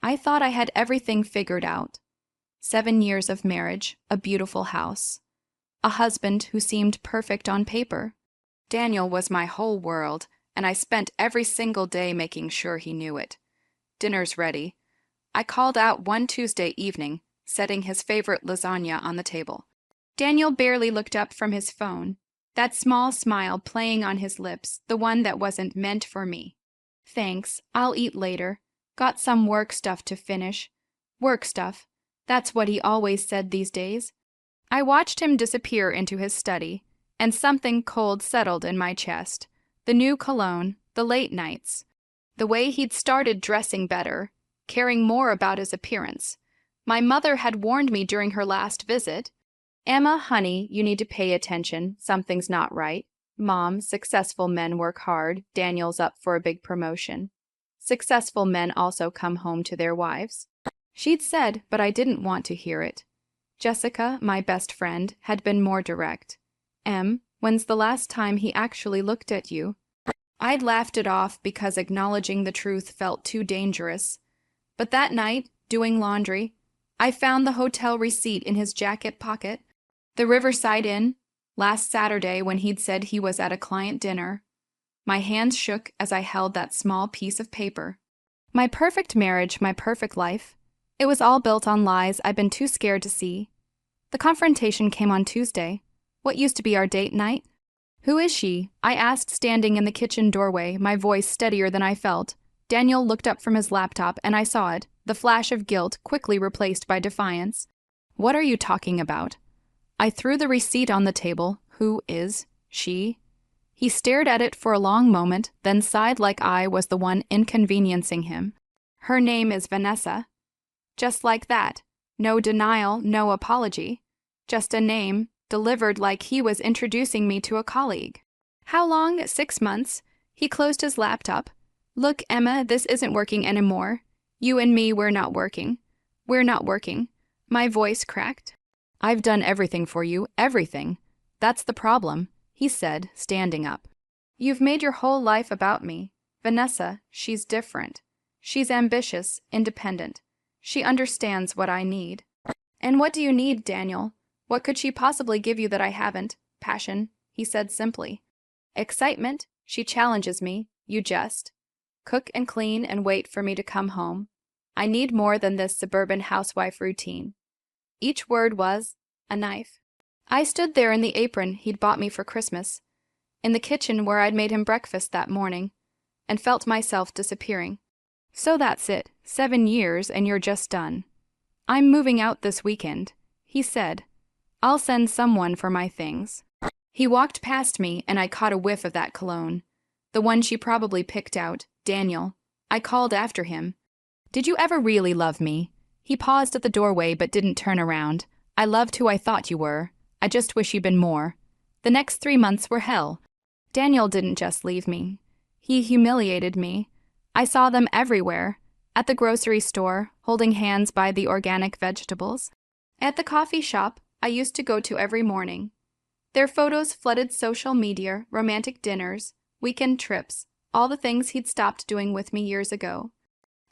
I thought I had everything figured out. 7 years of marriage, a beautiful house, a husband who seemed perfect on paper. Daniel was my whole world, and I spent every single day making sure he knew it. Dinner's ready. I called out one Tuesday evening, setting his favorite lasagna on the table. Daniel barely looked up from his phone, that small smile playing on his lips, the one that wasn't meant for me. Thanks, I'll eat later. Got some work stuff to finish. Work stuff. That's what he always said these days. I watched him disappear into his study, and something cold settled in my chest. The new cologne, the late nights, the way he'd started dressing better, caring more about his appearance. My mother had warned me during her last visit. Emma, honey, you need to pay attention. Something's not right. Mom, successful men work hard. Daniel's up for a big promotion. Successful men also come home to their wives. She'd said, but I didn't want to hear it. Jessica, my best friend, had been more direct. When's the last time he actually looked at you? I'd laughed it off because acknowledging the truth felt too dangerous. But that night, doing laundry, I found the hotel receipt in his jacket pocket. The Riverside Inn, last Saturday when he'd said he was at a client dinner. My hands shook as I held that small piece of paper. My perfect marriage, my perfect life. It was all built on lies I'd been too scared to see. The confrontation came on Tuesday. What used to be our date night? Who is she? I asked, standing in the kitchen doorway, my voice steadier than I felt. Daniel looked up from his laptop and I saw it, the flash of guilt quickly replaced by defiance. What are you talking about? I threw the receipt on the table. Who is she? He stared at it for a long moment, then sighed like I was the one inconveniencing him. Her name is Vanessa. Just like that. No denial, no apology. Just a name, delivered like he was introducing me to a colleague. How long? 6 months. He closed his laptop. Look, Emma, this isn't working anymore. You and me, we're not working. We're not working. My voice cracked. I've done everything for you, everything. That's the problem, he said, standing up. You've made your whole life about me. Vanessa, she's different. She's ambitious, independent. She understands what I need. And what do you need, Daniel? What could she possibly give you that I haven't? Passion, he said simply. Excitement, she challenges me. You just cook and clean and wait for me to come home. I need more than this suburban housewife routine. Each word was a knife. I stood there in the apron he'd bought me for Christmas, in the kitchen where I'd made him breakfast that morning, and felt myself disappearing. So that's it, 7 years and you're just done. I'm moving out this weekend, he said. I'll send someone for my things. He walked past me and I caught a whiff of that cologne. The one she probably picked out, Daniel. I called after him. Did you ever really love me? He paused at the doorway but didn't turn around. I loved who I thought you were. I just wish you'd been more. The next 3 months were hell. Daniel didn't just leave me. He humiliated me. I saw them everywhere. At the grocery store, holding hands by the organic vegetables. At the coffee shop I used to go to every morning. Their photos flooded social media, romantic dinners, weekend trips, all the things he'd stopped doing with me years ago.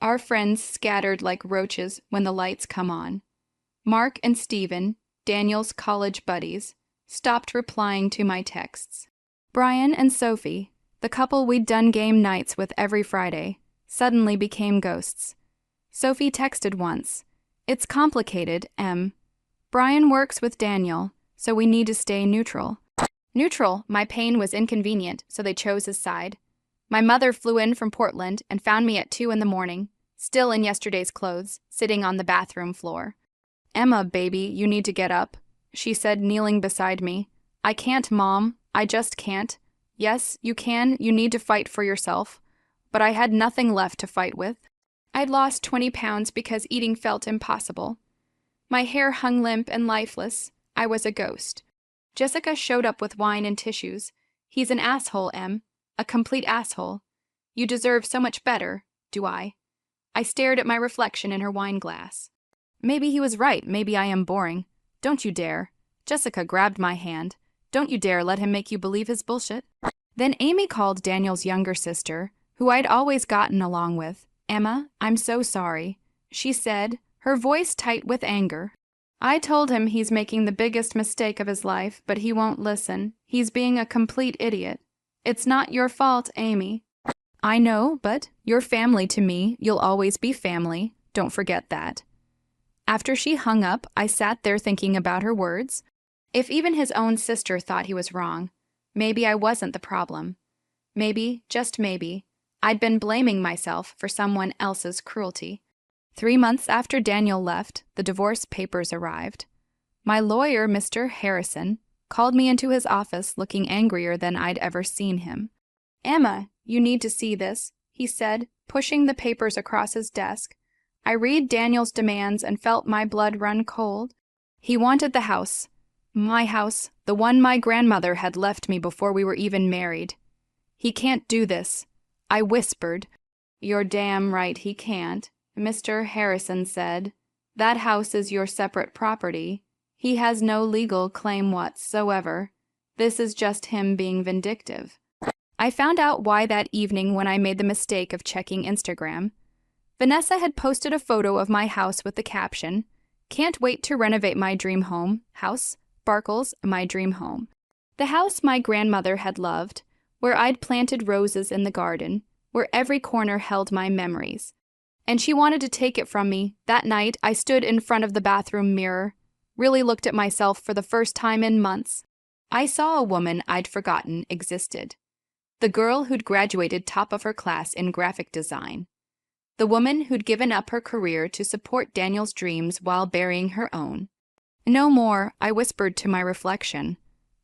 Our friends scattered like roaches when the lights come on. Mark and Stephen, Daniel's college buddies, stopped replying to my texts. Brian and Sophie, the couple we'd done game nights with every Friday, suddenly became ghosts. Sophie texted once, "It's complicated, Em. Brian works with Daniel, so we need to stay neutral." Neutral, my pain was inconvenient, so they chose his side. My mother flew in from Portland and found me at 2 in the morning, still in yesterday's clothes, sitting on the bathroom floor. "Emma, baby, you need to get up," she said, kneeling beside me. "I can't, Mom. I just can't. Yes, you can. You need to fight for yourself." But I had nothing left to fight with. I'd lost 20 pounds because eating felt impossible. My hair hung limp and lifeless. I was a ghost. Jessica showed up with wine and tissues. "He's an asshole, Em. A complete asshole. You deserve so much better, do I?" I stared at my reflection in her wine glass. Maybe he was right. Maybe I am boring. Don't you dare. Jessica grabbed my hand. Don't you dare let him make you believe his bullshit. Then Amy called Daniel's younger sister, who I'd always gotten along with. "Emma, I'm so sorry." she said, her voice tight with anger. I told him he's making the biggest mistake of his life, but he won't listen. He's being a complete idiot. It's not your fault, Amy. I know, but you're family to me. You'll always be family. Don't forget that. After she hung up, I sat there thinking about her words. If even his own sister thought he was wrong, maybe I wasn't the problem. Maybe, just maybe, I'd been blaming myself for someone else's cruelty. 3 months after Daniel left, the divorce papers arrived. My lawyer, Mr. Harrison, called me into his office looking angrier than I'd ever seen him. "Emma, you need to see this," he said, pushing the papers across his desk. I read Daniel's demands and felt my blood run cold. He wanted the house. My house, the one my grandmother had left me before we were even married. "He can't do this," I whispered. "You're damn right he can't," Mr. Harrison said. "That house is your separate property. He has no legal claim whatsoever. This is just him being vindictive." I found out why that evening when I made the mistake of checking Instagram. Vanessa had posted a photo of my house with the caption, "Can't wait to renovate my dream home. House, sparkles, my dream home." The house my grandmother had loved, where I'd planted roses in the garden, where every corner held my memories. And she wanted to take it from me. That night, I stood in front of the bathroom mirror, really looked at myself for the first time in months. I saw a woman I'd forgotten existed. The girl who'd graduated top of her class in graphic design. The woman who'd given up her career to support Daniel's dreams while burying her own. "No more," I whispered to my reflection.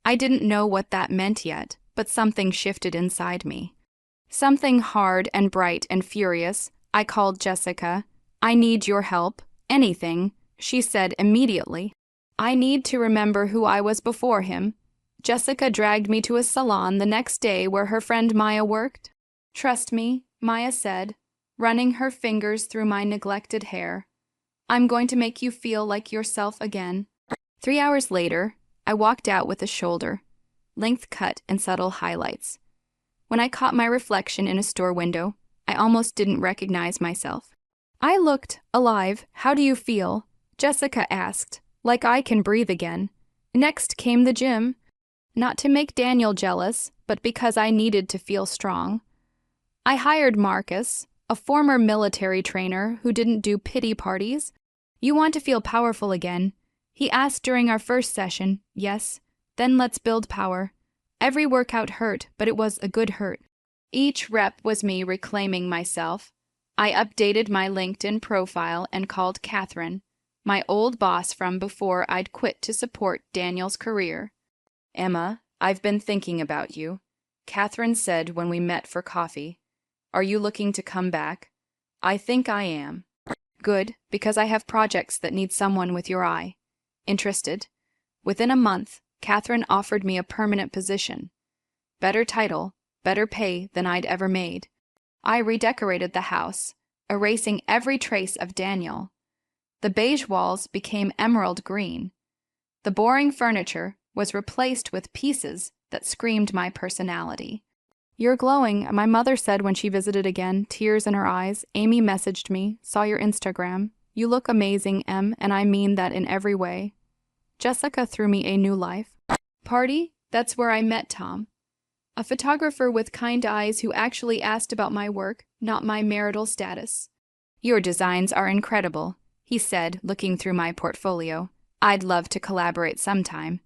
I didn't know what that meant yet, but something shifted inside me. Something hard and bright and furious. I called Jessica. "I need your help. Anything," she said immediately. "I need to remember who I was before him." Jessica dragged me to a salon the next day where her friend Maya worked. "Trust me," Maya said, running her fingers through my neglected hair. "I'm going to make you feel like yourself again." 3 hours later, I walked out with a shoulder, length cut and subtle highlights. When I caught my reflection in a store window, I almost didn't recognize myself. I looked alive. "How do you feel?" Jessica asked, like I can breathe again. Next came the gym. Not to make Daniel jealous, but because I needed to feel strong. I hired Marcus, a former military trainer who didn't do pity parties. "You want to feel powerful again?" he asked during our first session. "Yes." "Then let's build power." Every workout hurt, but it was a good hurt. Each rep was me reclaiming myself. I updated my LinkedIn profile and called Catherine, my old boss from before I'd quit to support Daniel's career. "Emma, I've been thinking about you," Catherine said when we met for coffee. "Are you looking to come back?" "I think I am." "Good, because I have projects that need someone with your eye." "Interested?" Within a month, Catherine offered me a permanent position. Better title, better pay than I'd ever made. I redecorated the house, erasing every trace of Daniel. The beige walls became emerald green. The boring furniture was replaced with pieces that screamed my personality. "You're glowing," my mother said when she visited again, tears in her eyes. "Amy messaged me, saw your Instagram. You look amazing, Em, and I mean that in every way." Jessica threw me a new life. Party? That's where I met Tom. A photographer with kind eyes who actually asked about my work, not my marital status. "Your designs are incredible," he said, looking through my portfolio. "I'd love to collaborate sometime."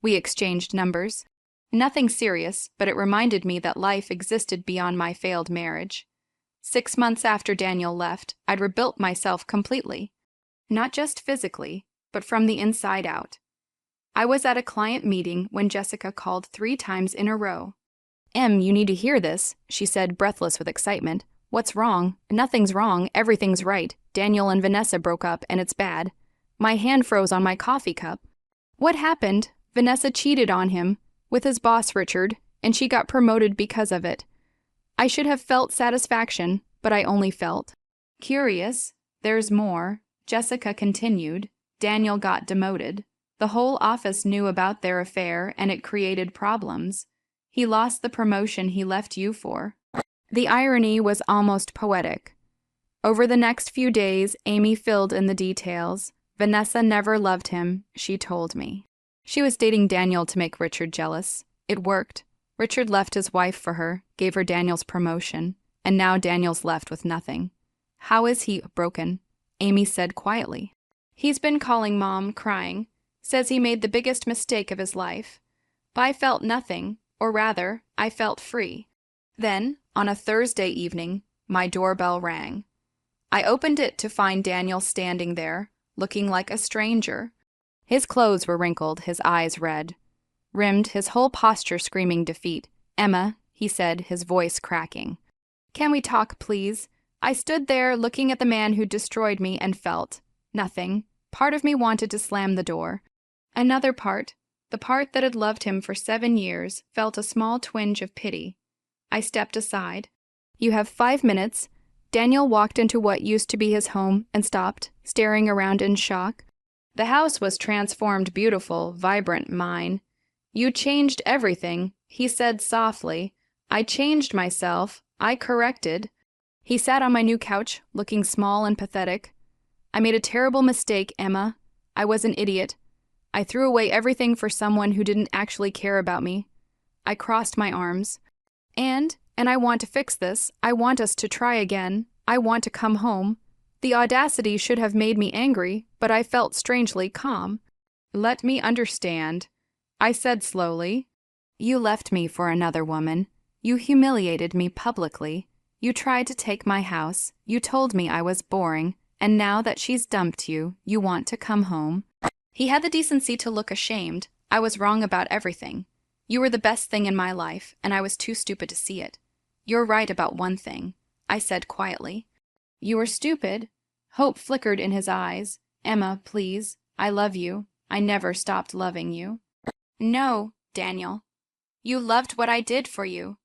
We exchanged numbers. Nothing serious, but it reminded me that life existed beyond my failed marriage. 6 months after Daniel left, I'd rebuilt myself completely. Not just physically, but from the inside out. I was at a client meeting when Jessica called 3 times in a row. "Em, you need to hear this," she said, breathless with excitement. "What's wrong?" "Nothing's wrong. Everything's right. Daniel and Vanessa broke up, and it's bad." My hand froze on my coffee cup. "What happened?" "Vanessa cheated on him with his boss, Richard, and she got promoted because of it." I should have felt satisfaction, but I only felt. "Curious. There's more," Jessica continued. "Daniel got demoted. The whole office knew about their affair, and it created problems. He lost the promotion he left you for." The irony was almost poetic. Over the next few days, Amy filled in the details. Vanessa never loved him, she told me. She was dating Daniel to make Richard jealous. It worked. Richard left his wife for her, gave her Daniel's promotion, and now Daniel's left with nothing. How is he broken? Amy said quietly. He's been calling Mom, crying. Says he made the biggest mistake of his life. But I felt nothing, or rather, I felt free. Then, on a Thursday evening, my doorbell rang. I opened it to find Daniel standing there, looking like a stranger. His clothes were wrinkled, his eyes red, rimmed, his whole posture screaming defeat. "Emma," he said, his voice cracking. "Can we talk, please?" I stood there looking at the man who destroyed me and felt nothing. Part of me wanted to slam the door. Another part, the part that had loved him for 7 years, felt a small twinge of pity. I stepped aside. "You have 5 minutes." Daniel walked into what used to be his home and stopped, staring around in shock. The house was transformed, beautiful, vibrant, mine. "You changed everything," he said softly. "I changed myself. I corrected." He sat on my new couch, looking small and pathetic. "I made a terrible mistake, Emma. I was an idiot. I threw away everything for someone who didn't actually care about me." I crossed my arms. And I want to fix this. I want us to try again. I want to come home." The audacity should have made me angry, but I felt strangely calm. "Let me understand," I said slowly. "You left me for another woman. You humiliated me publicly. You tried to take my house. You told me I was boring. And now that she's dumped you, you want to come home." He had the decency to look ashamed. I was wrong about everything. "You were the best thing in my life, and I was too stupid to see it." "You're right about one thing," I said quietly. "You were stupid?" Hope flickered in his eyes. "Emma, please. I love you. I never stopped loving you." "No, Daniel. You loved what I did for you.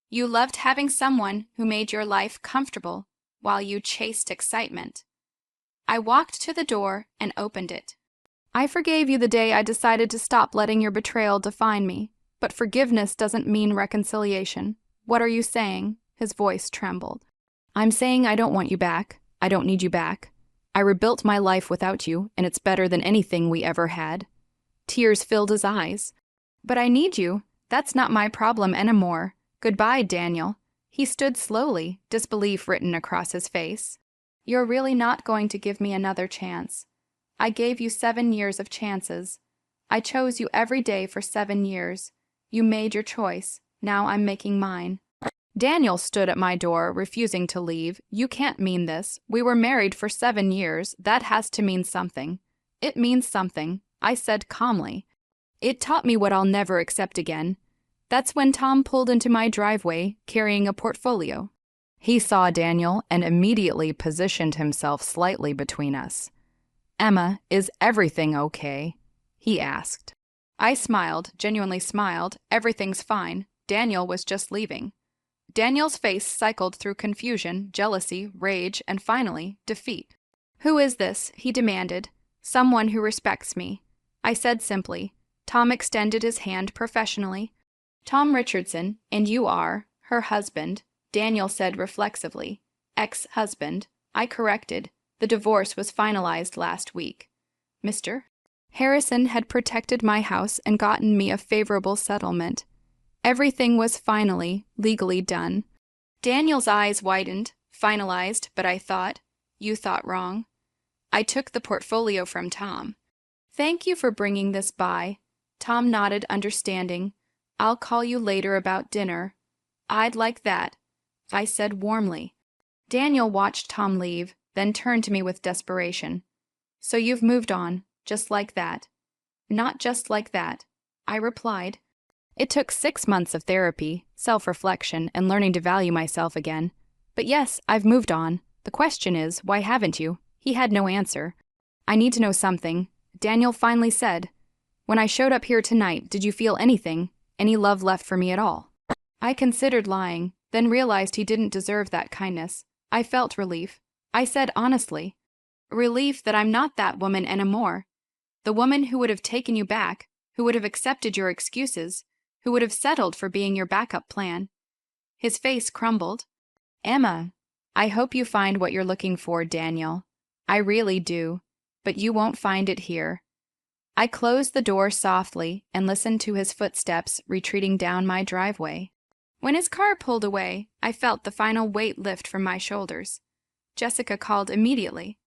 You loved having someone who made your life comfortable while you chased excitement." I walked to the door and opened it. "I forgave you the day I decided to stop letting your betrayal define me, but forgiveness doesn't mean reconciliation. What are you saying?" His voice trembled. "I'm saying I don't want you back. I don't need you back. I rebuilt my life without you, and it's better than anything we ever had." Tears filled his eyes. "But I need you. That's not my problem anymore. Goodbye, Daniel." He stood slowly, disbelief written across his face. "You're really not going to give me another chance. I gave you 7 years of chances. I chose you every day for 7 years. You made your choice. Now I'm making mine." Daniel stood at my door, refusing to leave. "You can't mean this. We were married for 7 years. That has to mean something." "It means something," I said calmly. "It taught me what I'll never accept again." That's when Tom pulled into my driveway, carrying a portfolio. He saw Daniel and immediately positioned himself slightly between us. "Emma, is everything okay?" he asked. I smiled, genuinely smiled. "Everything's fine. Daniel was just leaving." Daniel's face cycled through confusion, jealousy, rage, and finally, defeat. "Who is this?" he demanded. "Someone who respects me." I said simply. Tom extended his hand professionally. "Tom Richardson, and you are her husband," Daniel said reflexively. "Ex-husband." I corrected. The divorce was finalized last week. "Mr. Harrison had protected my house and gotten me a favorable settlement. Everything was finally, legally done." Daniel's eyes widened. "Finalized, but I thought." "You thought wrong." I took the portfolio from Tom. "Thank you for bringing this by." Tom nodded, understanding. "I'll call you later about dinner." "I'd like that," I said warmly. Daniel watched Tom leave, then turned to me with desperation. "So you've moved on, just like that?" "Not just like that," I replied. It took 6 months of therapy, self-reflection, and learning to value myself again. But yes, I've moved on. The question is, why haven't you? He had no answer. "I need to know something." Daniel finally said, "When I showed up here tonight, did you feel anything? Any love left for me at all?" I considered lying, then realized he didn't deserve that kindness. I felt relief. I said honestly, "Relief that I'm not that woman anymore. The woman who would have taken you back, who would have accepted your excuses, who would have settled for being your backup plan." His face crumbled. "Emma." I hope you find what you're looking for, Daniel. I really do, but you won't find it here. I closed the door softly and listened to his footsteps retreating down my driveway. When his car pulled away, I felt the final weight lift from my shoulders. Jessica called immediately.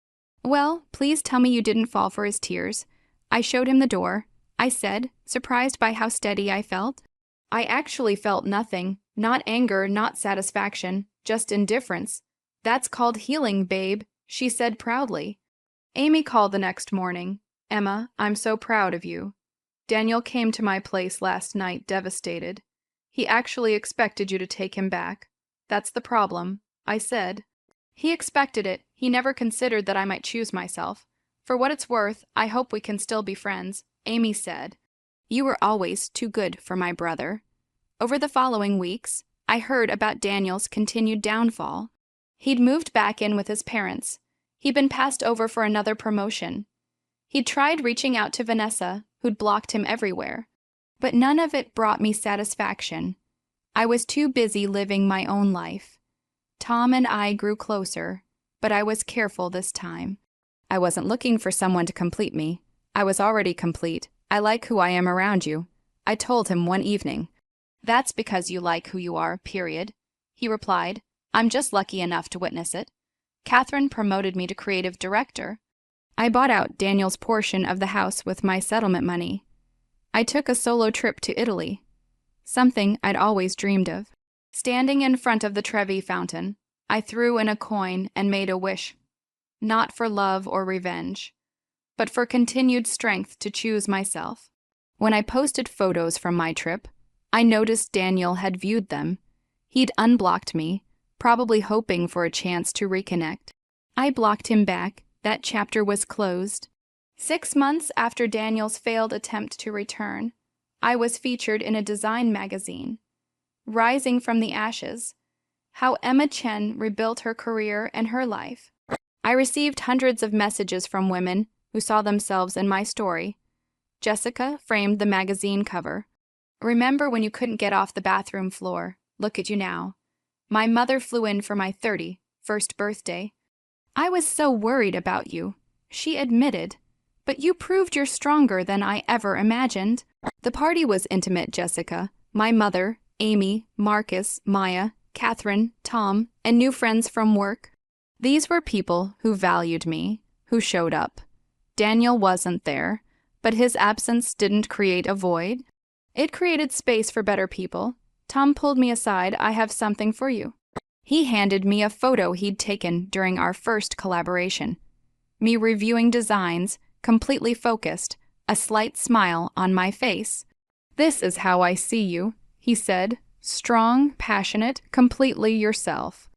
Well, please tell me you didn't fall for his tears. I showed him the door, I said, surprised by how steady I felt. I actually felt nothing, not anger, not satisfaction, just indifference. That's called healing, babe, she said proudly. Amy called the next morning. Emma, I'm so proud of you. Daniel came to my place last night devastated. He actually expected you to take him back. That's the problem, I said. He expected it. He never considered that I might choose myself. For what it's worth, I hope we can still be friends, Amy said. You were always too good for my brother. Over the following weeks, I heard about Daniel's continued downfall. He'd moved back in with his parents. He'd been passed over for another promotion. He'd tried reaching out to Vanessa, who'd blocked him everywhere. But none of it brought me satisfaction. I was too busy living my own life. Tom and I grew closer, but I was careful this time. I wasn't looking for someone to complete me. I was already complete. I like who I am around you, I told him one evening. That's because you like who you are, period. He replied, I'm just lucky enough to witness it. Catherine promoted me to creative director. I bought out Daniel's portion of the house with my settlement money. I took a solo trip to Italy, something I'd always dreamed of. Standing in front of the Trevi fountain, I threw in a coin and made a wish, not for love or revenge, but for continued strength to choose myself. When I posted photos from my trip, I noticed Daniel had viewed them. He'd unblocked me, probably hoping for a chance to reconnect. I blocked him back. That chapter was closed. 6 months after Daniel's failed attempt to return, I was featured in a design magazine. Rising from the Ashes, How Emma Chen Rebuilt Her Career and Her Life. I received hundreds of messages from women who saw themselves in my story. Jessica framed the magazine cover. Remember when you couldn't get off the bathroom floor? Look at you now. My mother flew in for my 31st birthday. I was so worried about you, she admitted, but you proved you're stronger than I ever imagined. The party was intimate, Jessica. My mother, Amy, Marcus, Maya, Catherine, Tom, and new friends from work. These were people who valued me, who showed up. Daniel wasn't there, but his absence didn't create a void. It created space for better people. Tom pulled me aside. I have something for you. He handed me a photo he'd taken during our first collaboration. Me reviewing designs, completely focused, a slight smile on my face. This is how I see you, he said, strong, passionate, completely yourself.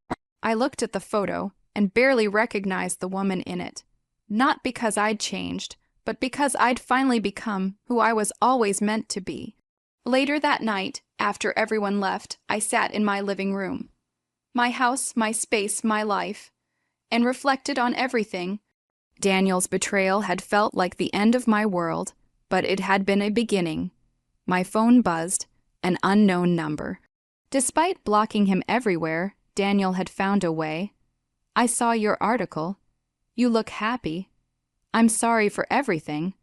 I looked at the photo and barely recognized the woman in it. Not because I'd changed, but because I'd finally become who I was always meant to be. Later that night, after everyone left, I sat in my living room. My house, my space, my life, and reflected on everything. Daniel's betrayal had felt like the end of my world, but it had been a beginning. My phone buzzed, an unknown number. Despite blocking him everywhere, Daniel had found a way. I saw your article. You look happy. I'm sorry for everything.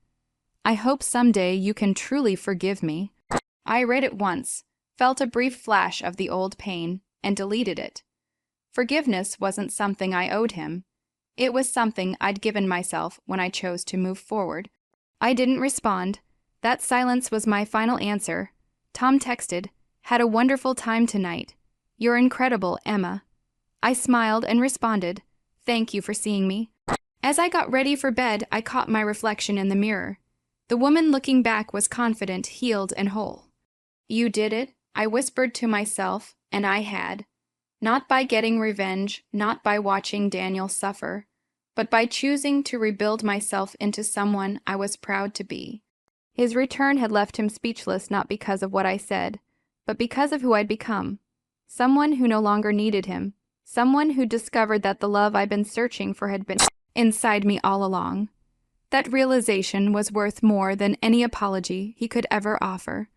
I hope someday you can truly forgive me. I read it once, felt a brief flash of the old pain, and deleted it. Forgiveness wasn't something I owed him. It was something I'd given myself when I chose to move forward. I didn't respond. That silence was my final answer. Tom texted, "Had a wonderful time tonight. You're incredible, Emma." I smiled and responded, "Thank you for seeing me." As I got ready for bed, I caught my reflection in the mirror. The woman looking back was confident, healed, and whole. You did it, I whispered to myself, and I had. Not by getting revenge, not by watching Daniel suffer, but by choosing to rebuild myself into someone I was proud to be. His return had left him speechless not because of what I said, but because of who I'd become. Someone who no longer needed him. Someone who discovered that the love I'd been searching for had been inside me all along. That realization was worth more than any apology he could ever offer.